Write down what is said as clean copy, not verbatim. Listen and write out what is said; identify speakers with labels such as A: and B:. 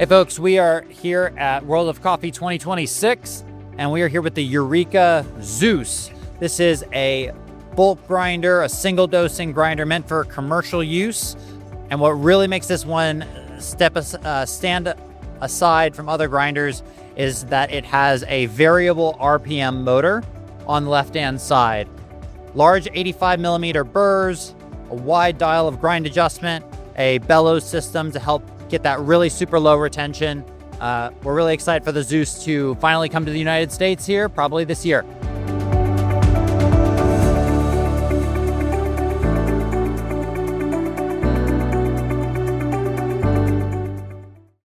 A: Hey folks, we are here at World of Coffee 2026, and we are here with the Eureka Zeus. This is a bulk grinder, a single dosing grinder meant for commercial use. And what really makes this one stand aside from other grinders is that it has a variable RPM motor on the left-hand side. Large 85 millimeter burrs, a wide dial of grind adjustment, a bellows system to help get that really super low retention. We're really excited for the Zeus to finally come to the United States here, probably this year.